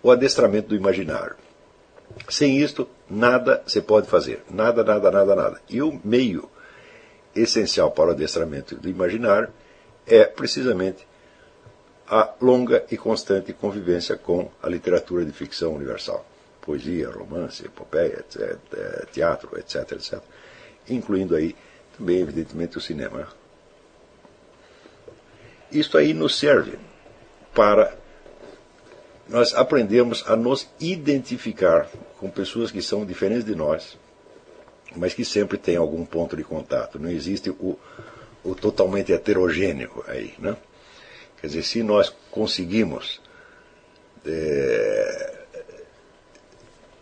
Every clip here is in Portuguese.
o adestramento do imaginário. Sem isto, nada se pode fazer. Nada, nada, nada, nada. E o meio essencial para o adestramento do imaginário é precisamente a longa e constante convivência com a literatura de ficção universal. Poesia, romance, epopeia, etc., teatro, etc., etc. Incluindo aí também, evidentemente, o cinema. Isto aí nos serve para nós aprendermos a nos identificar com pessoas que são diferentes de nós, mas que sempre têm algum ponto de contato. Não existe o totalmente heterogêneo aí, né? Quer dizer, se nós conseguimos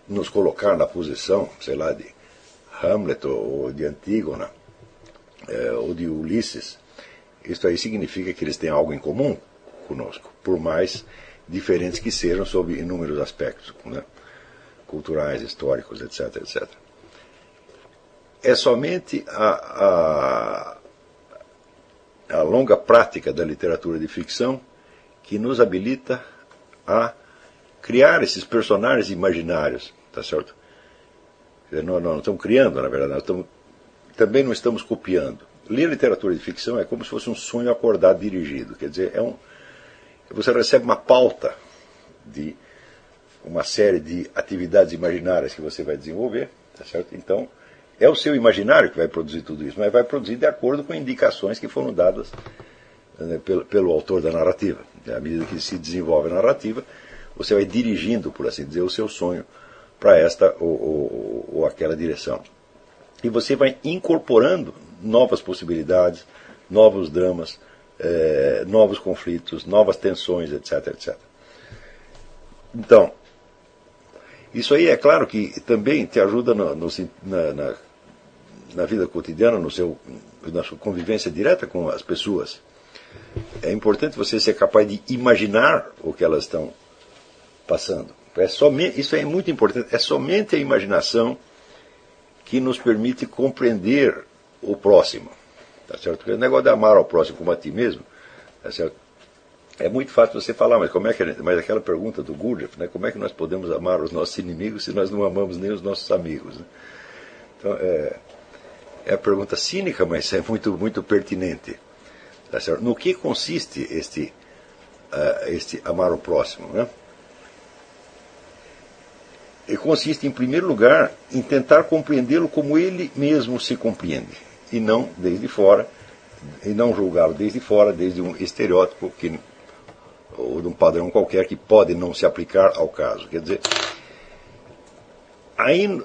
nos colocar na posição, sei lá, de Hamlet ou de Antígona ou de Ulisses, isso aí significa que eles têm algo em comum conosco, por mais diferentes que sejam sob inúmeros aspectos, né? Culturais, históricos, etc., etc. É somente a longa prática da literatura de ficção que nos habilita a criar esses personagens imaginários, tá certo? Nós não estamos criando, na verdade, também não estamos copiando. Ler literatura de ficção é como se fosse um sonho acordado dirigido, quer dizer, você recebe uma pauta de uma série de atividades imaginárias que você vai desenvolver, tá certo? Então, é o seu imaginário que vai produzir tudo isso, mas vai produzir de acordo com indicações que foram dadas, né, pelo autor da narrativa. À medida que se desenvolve a narrativa, você vai dirigindo, por assim dizer, o seu sonho para esta ou aquela direção. E você vai incorporando novas possibilidades, novos dramas, novos conflitos, novas tensões, etc., etc. Então, isso aí é claro que também te ajuda na vida cotidiana, na sua convivência direta com as pessoas. É importante você ser capaz de imaginar o que elas estão passando. Isso é muito importante. É somente a imaginação que nos permite compreender o próximo. Tá certo? Porque o negócio de amar ao próximo como a ti mesmo, tá certo? É muito fácil você falar, mas mas aquela pergunta do Gurdjieff, né, como é que nós podemos amar os nossos inimigos se nós não amamos nem os nossos amigos? Né? Então, é a pergunta cínica, mas é muito, muito pertinente. Tá certo? No que consiste este amar o próximo? Né? E consiste, em primeiro lugar, em tentar compreendê-lo como ele mesmo se compreende, e não desde fora, e não julgá-lo desde fora, desde um estereótipo ou de um padrão qualquer que pode não se aplicar ao caso. Quer dizer, aí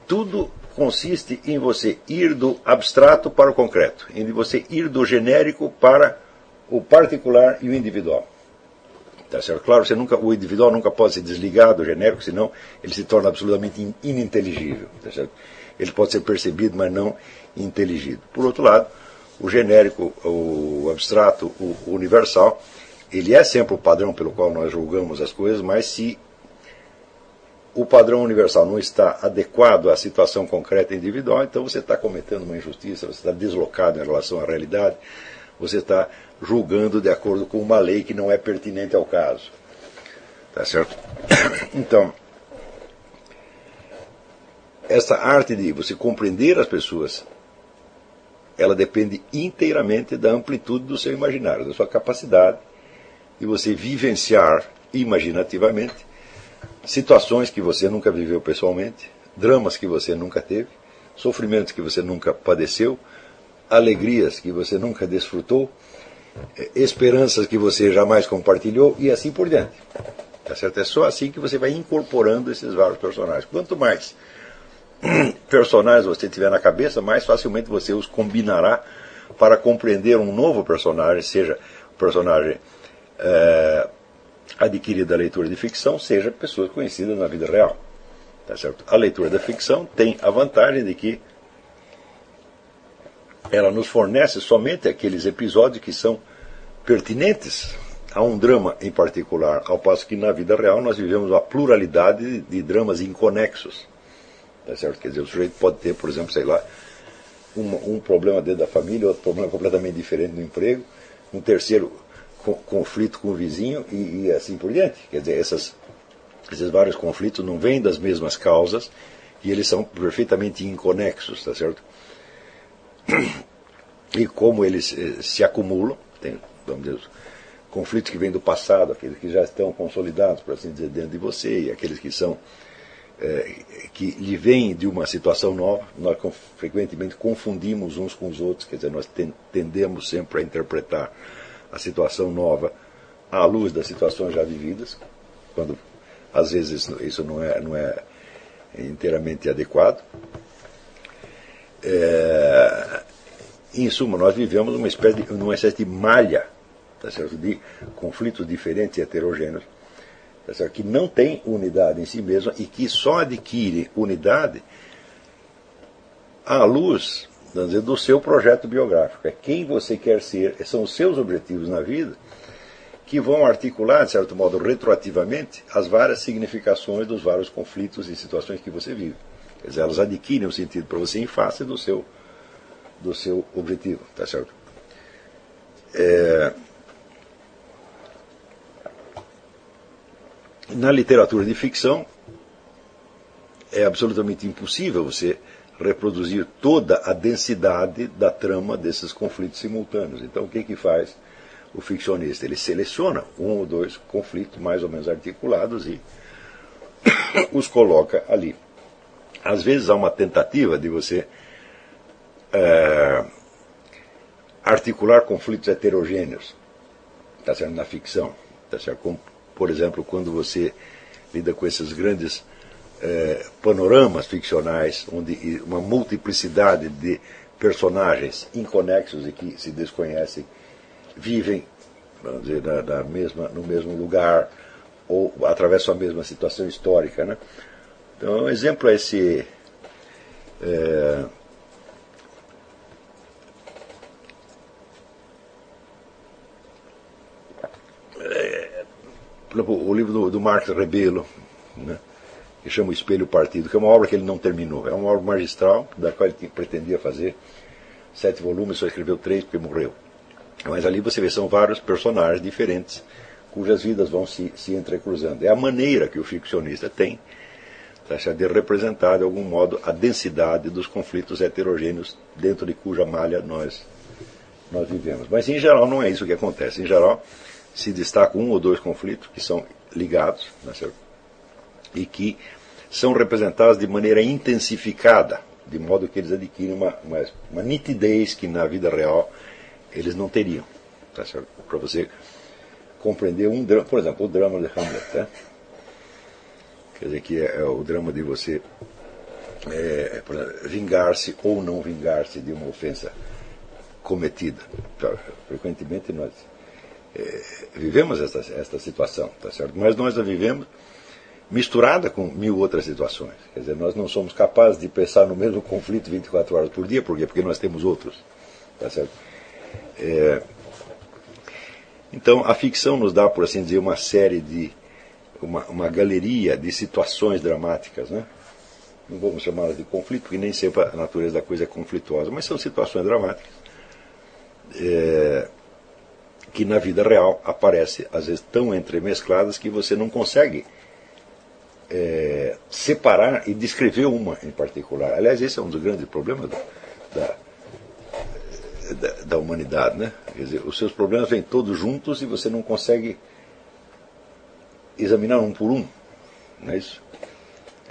tudo consiste em você ir do abstrato para o concreto, em você ir do genérico para o particular e o individual. Tá certo? Claro, o individual nunca pode se desligar do genérico, senão ele se torna absolutamente ininteligível. Tá certo? Ele pode ser percebido, mas não inteligível. Por outro lado, o genérico, o abstrato, o universal, ele é sempre o padrão pelo qual nós julgamos as coisas, mas se o padrão universal não está adequado à situação concreta e individual, então você está cometendo uma injustiça, você está deslocado em relação à realidade, você está julgando de acordo com uma lei que não é pertinente ao caso. Tá certo? Então, essa arte de você compreender as pessoas, ela depende inteiramente da amplitude do seu imaginário, da sua capacidade de você vivenciar imaginativamente situações que você nunca viveu pessoalmente, dramas que você nunca teve, sofrimentos que você nunca padeceu, alegrias que você nunca desfrutou, esperanças que você jamais compartilhou e assim por diante. Tá certo? É só assim que você vai incorporando esses vários personagens. Quanto mais personagens você tiver na cabeça, mais facilmente você os combinará para compreender um novo personagem, seja o personagem adquirido da leitura de ficção, seja pessoas conhecidas na vida real. Tá certo? A leitura da ficção tem a vantagem de que ela nos fornece somente aqueles episódios que são pertinentes a um drama em particular, ao passo que na vida real nós vivemos uma pluralidade de dramas inconexos. Tá certo? Quer dizer, o sujeito pode ter, por exemplo, sei lá, um problema dentro da família, outro problema completamente diferente no emprego, um terceiro conflito com o vizinho e assim por diante. Quer dizer, esses vários conflitos não vêm das mesmas causas e eles são perfeitamente inconexos, tá certo? E como eles se acumulam, tem, vamos dizer, conflitos que vêm do passado, aqueles que já estão consolidados, por assim dizer, dentro de você, e aqueles que são que lhe vêm de uma situação nova. Nós frequentemente confundimos uns com os outros, quer dizer, nós tendemos sempre a interpretar a situação nova à luz das situações já vividas, quando às vezes isso não é inteiramente adequado. Em suma, nós vivemos numa espécie de malha, tá certo? De conflitos diferentes e heterogêneos, tá certo? Que não tem unidade em si mesma e que só adquire unidade à luz, vamos dizer, do seu projeto biográfico. É quem você quer ser, são os seus objetivos na vida que vão articular, de certo modo, retroativamente, as várias significações dos vários conflitos e situações que você vive. Quer dizer, elas adquirem um sentido para você em face do seu objetivo, tá certo? Na literatura de ficção, é absolutamente impossível você reproduzir toda a densidade da trama desses conflitos simultâneos. Então, o que faz o ficcionista? Ele seleciona um ou dois conflitos mais ou menos articulados e os coloca ali. Às vezes há uma tentativa de você articular conflitos heterogêneos, tá certo? Na ficção, tá certo? Como, por exemplo, quando você lida com esses grandes panoramas ficcionais, onde uma multiplicidade de personagens inconexos e que se desconhecem vivem, vamos dizer, no mesmo lugar ou atravessam a mesma situação histórica, né? Então, um exemplo é esse o livro do Marx Rebelo, né, que chama O Espelho Partido, que é uma obra que ele não terminou. É uma obra magistral, da qual ele pretendia fazer 7 volumes, só escreveu 3 porque morreu. Mas ali você vê, são vários personagens diferentes, cujas vidas vão se entrecruzando. É a maneira que o ficcionista tem de representar, de algum modo, a densidade dos conflitos heterogêneos dentro de cuja malha nós vivemos. Mas, em geral, não é isso que acontece. Em geral, se destacam um ou dois conflitos que são ligados, né, e que são representados de maneira intensificada, de modo que eles adquirem uma nitidez que na vida real eles não teriam. Tá certo? Para você compreender um drama, por exemplo, o drama de Hamlet, né? Quer dizer, que é o drama de você vingar-se ou não vingar-se de uma ofensa cometida. Frequentemente nós vivemos esta situação, tá certo? Mas nós a vivemos misturada com 1000 outras situações. Quer dizer, nós não somos capazes de pensar no mesmo conflito 24 horas por dia. Por quê? Porque nós temos outros, tá certo? Então, a ficção nos dá, por assim dizer, uma série de uma galeria de situações dramáticas, né? Não vamos chamá-las de conflito, porque nem sempre a natureza da coisa é conflituosa, mas são situações dramáticas que na vida real aparecem, às vezes, tão entremescladas que você não consegue separar e descrever uma em particular. Aliás, esse é um dos grandes problemas da humanidade, né? Quer dizer, os seus problemas vêm todos juntos e você não consegue examinar um por um, não é isso?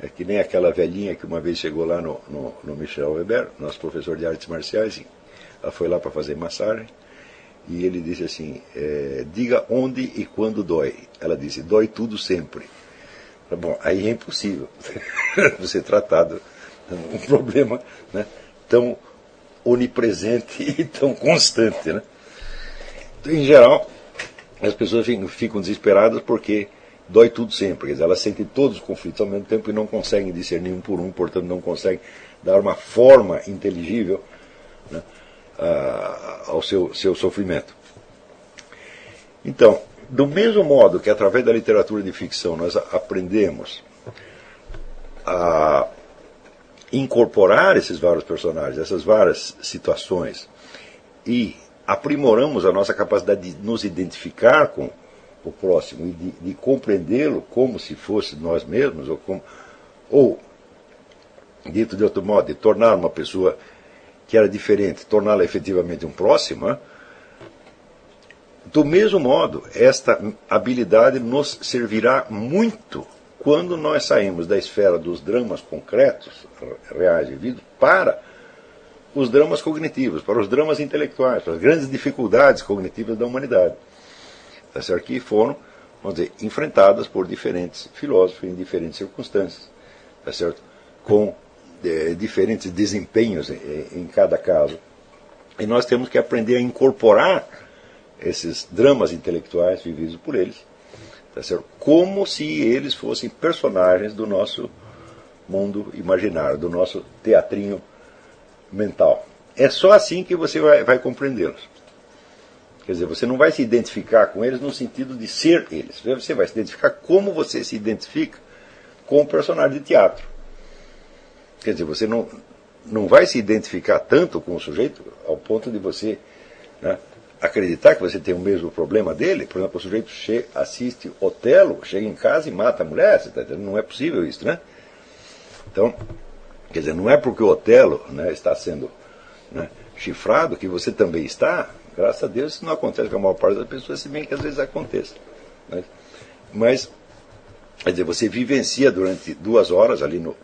É que nem aquela velhinha que uma vez chegou lá no Michel Weber, nosso professor de artes marciais, ela foi lá para fazer massagem, e ele disse assim, diga onde e quando dói. Ela disse, dói tudo sempre. Bom, aí é impossível você tratar de um problema, né, tão onipresente e tão constante, né? Então, em geral, as pessoas ficam desesperadas porque dói tudo sempre. Quer dizer, elas sentem todos os conflitos ao mesmo tempo e não conseguem discernir um por um, portanto não conseguem dar uma forma inteligível, né, ao seu sofrimento. Então, do mesmo modo que através da literatura de ficção nós aprendemos a incorporar esses vários personagens, essas várias situações, e aprimoramos a nossa capacidade de nos identificar com o próximo e de compreendê-lo como se fosse nós mesmos, ou dito de outro modo, de tornar uma pessoa que era diferente, torná-la efetivamente um próximo, né? Do mesmo modo, esta habilidade nos servirá muito quando nós saímos da esfera dos dramas concretos, reais vividos, para os dramas cognitivos, para os dramas intelectuais, para as grandes dificuldades cognitivas da humanidade, tá certo? Que foram, vamos dizer, enfrentadas por diferentes filósofos em diferentes circunstâncias, tá certo? Com diferentes desempenhos em cada caso. E nós temos que aprender a incorporar esses dramas intelectuais vividos por eles, tá certo? Como se eles fossem personagens do nosso mundo imaginário, do nosso teatrinho mental. É só assim que você vai compreendê-los. Quer dizer, você não vai se identificar com eles no sentido de ser eles. Você vai se identificar como você se identifica com o personagem de teatro. Quer dizer, você não vai se identificar tanto com o sujeito ao ponto de você, né, acreditar que você tem o mesmo problema dele. Por exemplo, o sujeito assiste Otelo, chega em casa e mata a mulher. Você tá entendendo? Não é possível isso, né? Então, quer dizer, não é porque o Otelo, né, está sendo, né, chifrado que você também está. Graças a Deus isso não acontece com a maior parte das pessoas, se bem que às vezes aconteça, né? Mas, quer dizer, você vivencia durante 2 horas ali no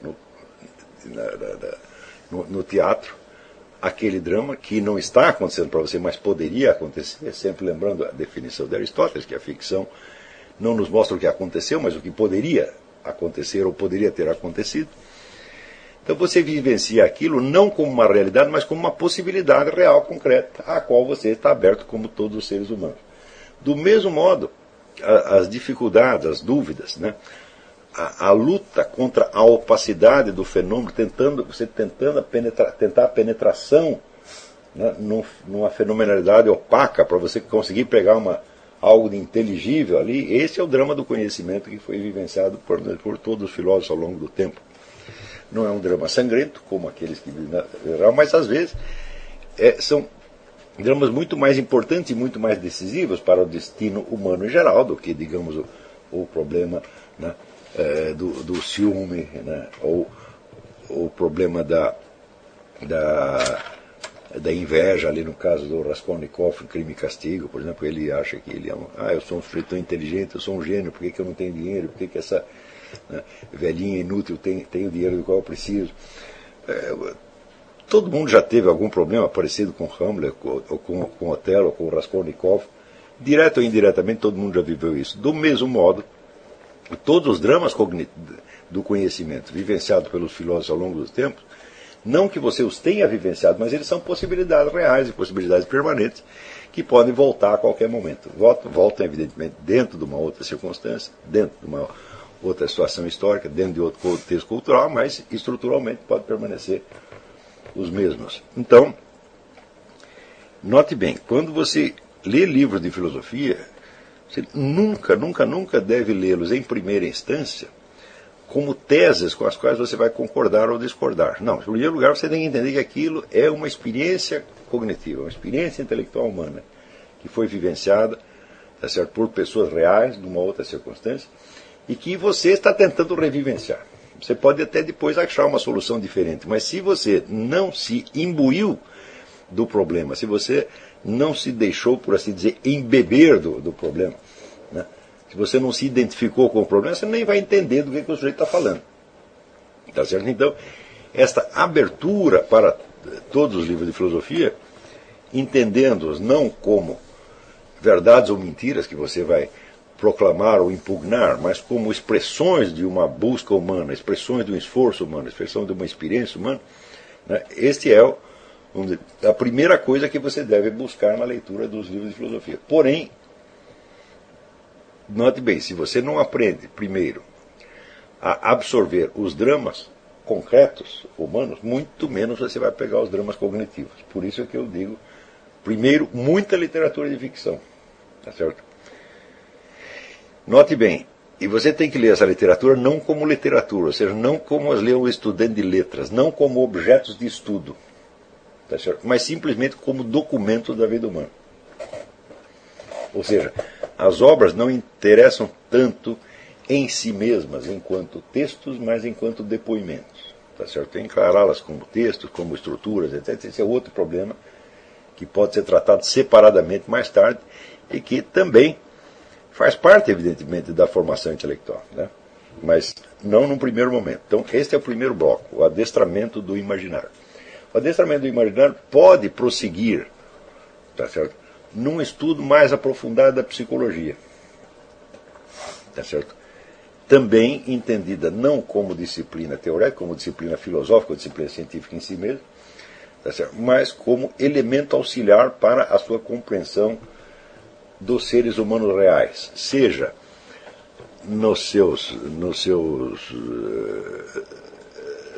teatro aquele drama que não está acontecendo para você, mas poderia acontecer, sempre lembrando a definição de Aristóteles, que a ficção não nos mostra o que aconteceu, mas o que poderia acontecer ou poderia ter acontecido. Então você vivencia aquilo não como uma realidade, mas como uma possibilidade real, concreta, à qual você está aberto como todos os seres humanos. Do mesmo modo, as dificuldades, as dúvidas, né? A luta contra a opacidade do fenômeno, tentar a penetração, né, numa fenomenalidade opaca, para você conseguir pegar algo de inteligível ali. Esse é o drama do conhecimento que foi vivenciado por todos os filósofos ao longo do tempo. Não é um drama sangrento, como aqueles que vivem na geral, mas às vezes são dramas muito mais importantes e muito mais decisivos para o destino humano em geral do que, digamos, o problema, né, do ciúme, né, ou o problema da inveja, ali no caso do Raskolnikov, em Crime e Castigo, por exemplo. Ele acha que ele eu sou um sujeito tão inteligente, eu sou um gênio, por que eu não tenho dinheiro, por que essa, né, velhinha inútil tem o dinheiro do qual eu preciso? Todo mundo já teve algum problema parecido com Hamlet, ou com Otelo, ou com Raskolnikov. Direto ou indiretamente, todo mundo já viveu isso. Do mesmo modo, todos os dramas do conhecimento vivenciados pelos filósofos ao longo dos tempos, não que você os tenha vivenciado, mas eles são possibilidades reais e possibilidades permanentes que podem voltar a qualquer momento. Voltam, evidentemente, dentro de uma outra circunstância, dentro de uma outra situação histórica, dentro de outro contexto cultural, mas estruturalmente pode permanecer os mesmos. Então, note bem, quando você lê livros de filosofia, você nunca deve lê-los em primeira instância como teses com as quais você vai concordar ou discordar. Não, em primeiro lugar você tem que entender que aquilo é uma experiência cognitiva, uma experiência intelectual humana, que foi vivenciada, tá certo, por pessoas reais, numa outra circunstância, e que você está tentando revivenciar. Você pode até depois achar uma solução diferente, mas se você não se imbuiu do problema, se você não se deixou, por assim dizer, embeber do problema, né? Se você não se identificou com o problema, você nem vai entender do que o sujeito está falando. Tá certo? Então, esta abertura para todos os livros de filosofia, entendendo-os não como verdades ou mentiras que você vai proclamar ou impugnar, mas como expressões de uma busca humana, expressões de um esforço humano, expressão de uma experiência humana, né? Este é a primeira coisa que você deve buscar na leitura dos livros de filosofia. Porém, note bem, se você não aprende primeiro a absorver os dramas concretos humanos, muito menos você vai pegar os dramas cognitivos. Por isso é que eu digo, primeiro, muita literatura de ficção. Tá certo? Note bem, e você tem que ler essa literatura não como literatura, ou seja, não como as lê um estudante de letras, não como objetos de estudo. tá certo? Mas simplesmente como documento da vida humana. Ou seja, as obras não interessam tanto em si mesmas, enquanto textos, mas enquanto depoimentos. Tá certo? Encará-las como textos, como estruturas, etc. Esse é outro problema que pode ser tratado separadamente mais tarde e que também faz parte, evidentemente, da formação intelectual, né? Mas não num primeiro momento. Então, este é o primeiro bloco, o adestramento do imaginário. O adestramento do imaginário pode prosseguir, tá certo, num estudo mais aprofundado da psicologia, tá certo? Também entendida não como disciplina teórica, como disciplina filosófica ou disciplina científica em si mesma, tá certo? Mas como elemento auxiliar para a sua compreensão dos seres humanos reais, seja nos seus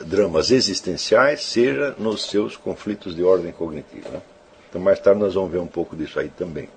dramas existenciais, seja nos seus conflitos de ordem cognitiva, né? Então, mais tarde nós vamos ver um pouco disso aí também.